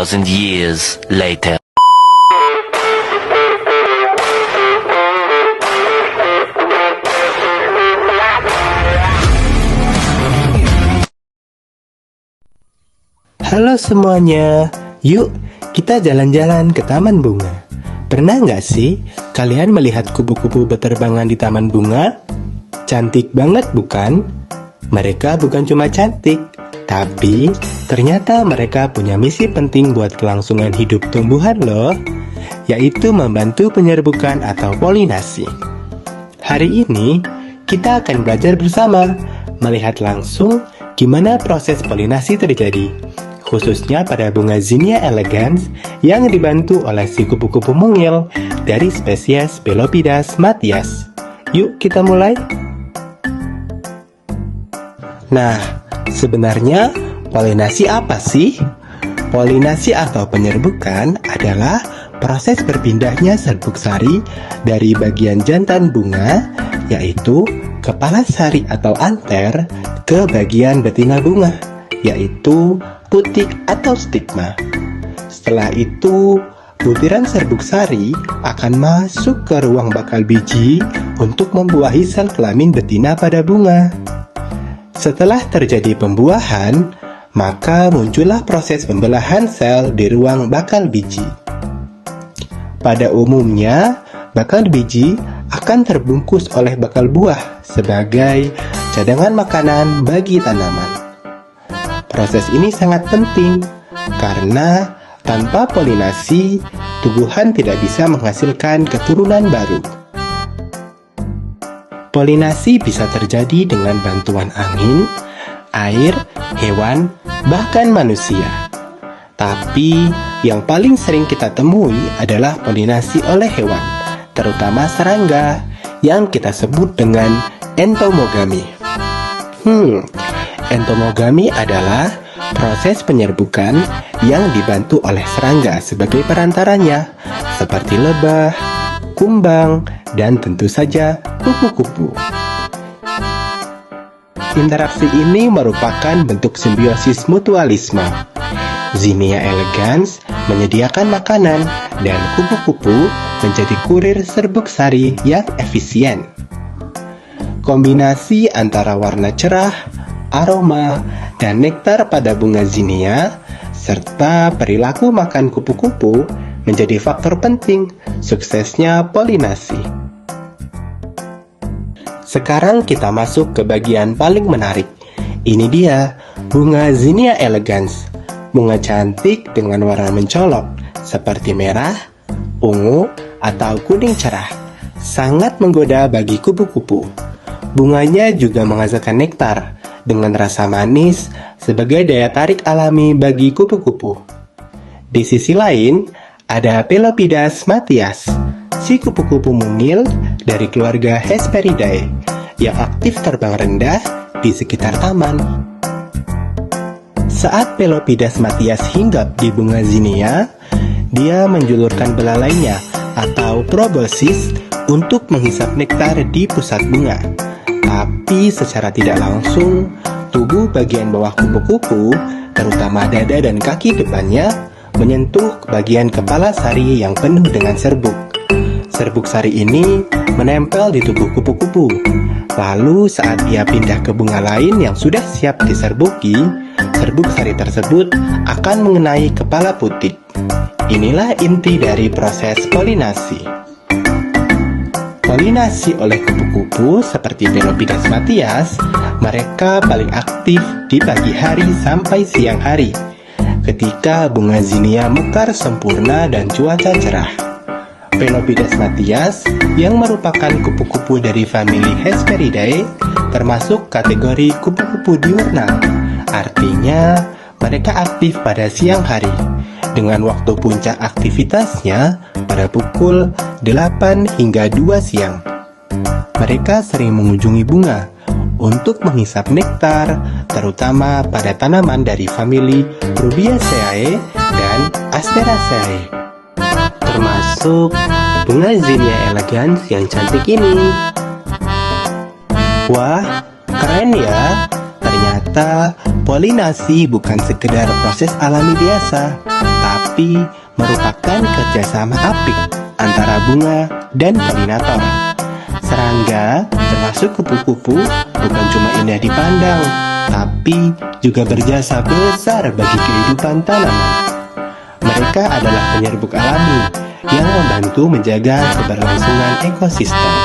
2,000 years later. Halo semuanya, yuk kita jalan-jalan ke taman bunga. Pernah nggak sih kalian melihat kupu-kupu berterbangan di taman bunga? Cantik banget bukan? Mereka bukan cuma cantik, tapi ternyata mereka punya misi penting buat kelangsungan hidup tumbuhan loh, yaitu membantu penyerbukan atau polinasi. Hari ini kita akan belajar bersama, melihat langsung gimana proses polinasi terjadi, khususnya pada bunga Zinnia elegans yang dibantu oleh si kupu-kupu mungil dari spesies Pelopidas mathias. Yuk kita mulai. Nah, sebenarnya polinasi apa sih? Polinasi atau penyerbukan adalah proses berpindahnya serbuk sari dari bagian jantan bunga, yaitu kepala sari atau anter, ke bagian betina bunga, yaitu putik atau stigma. Setelah itu, butiran serbuk sari akan masuk ke ruang bakal biji untuk membuahi sel kelamin betina pada bunga. Setelah terjadi pembuahan, maka muncullah proses pembelahan sel di ruang bakal biji. Pada umumnya, bakal biji akan terbungkus oleh bakal buah sebagai cadangan makanan bagi tanaman. Proses ini sangat penting karena tanpa polinasi, tumbuhan tidak bisa menghasilkan keturunan baru. Polinasi bisa terjadi dengan bantuan angin, air, hewan, bahkan manusia. Tapi yang paling sering kita temui adalah polinasi oleh hewan, terutama serangga yang kita sebut dengan entomogami. Entomogami adalah proses penyerbukan yang dibantu oleh serangga sebagai perantaranya, seperti lebah, kumbang, dan tentu saja kupu-kupu. Interaksi ini merupakan bentuk simbiosis mutualisme. Zinnia elegans menyediakan makanan dan kupu-kupu menjadi kurir serbuk sari yang efisien. Kombinasi antara warna cerah, aroma, dan nektar pada bunga zinnia, serta perilaku makan kupu-kupu menjadi faktor penting suksesnya polinasi. Sekarang kita masuk ke bagian paling menarik. Ini dia, bunga Zinnia elegans. Bunga cantik dengan warna mencolok, seperti merah, ungu, atau kuning cerah. Sangat menggoda bagi kupu-kupu. Bunganya juga menghasilkan nektar dengan rasa manis sebagai daya tarik alami bagi kupu-kupu. Di sisi lain, ada Pelopidas mathias, si kupu-kupu mungil dari keluarga Hesperidae yang aktif terbang rendah di sekitar taman. Saat Pelopidas mathias hinggap di bunga zinnia, dia menjulurkan belalainya atau proboscis untuk menghisap nektar di pusat bunga. Tapi secara tidak langsung, tubuh bagian bawah kupu-kupu, terutama dada dan kaki depannya, menyentuh bagian kepala sari yang penuh dengan serbuk. Serbuk sari ini menempel di tubuh kupu-kupu. Lalu saat ia pindah ke bunga lain yang sudah siap diserbuki, serbuk sari tersebut akan mengenai kepala putik. Inilah inti dari proses polinasi. Polinasi oleh kupu-kupu seperti Pelopidas mathias, mereka paling aktif di pagi hari sampai siang hari, ketika bunga zinnia mekar sempurna dan cuaca cerah. Pelopidas mathias yang merupakan kupu-kupu dari famili Hesperidae termasuk kategori kupu-kupu diurnal. Artinya, mereka aktif pada siang hari, dengan waktu puncak aktivitasnya pada pukul 8 hingga 2 siang. Mereka sering mengunjungi bunga untuk menghisap nektar, terutama pada tanaman dari famili Rubiaceae dan Asteraceae, termasuk bunga Zinnia elegans yang cantik ini. Wah, keren ya! Ternyata polinasi bukan sekedar proses alami biasa, tapi tetapi merupakan kerjasama apik antara bunga dan polinator. Serangga, termasuk kupu-kupu, bukan cuma indah dipandang, tapi juga berjasa besar bagi kehidupan tanaman. Mereka adalah penyerbuk alami yang membantu menjaga keberlangsungan ekosistem.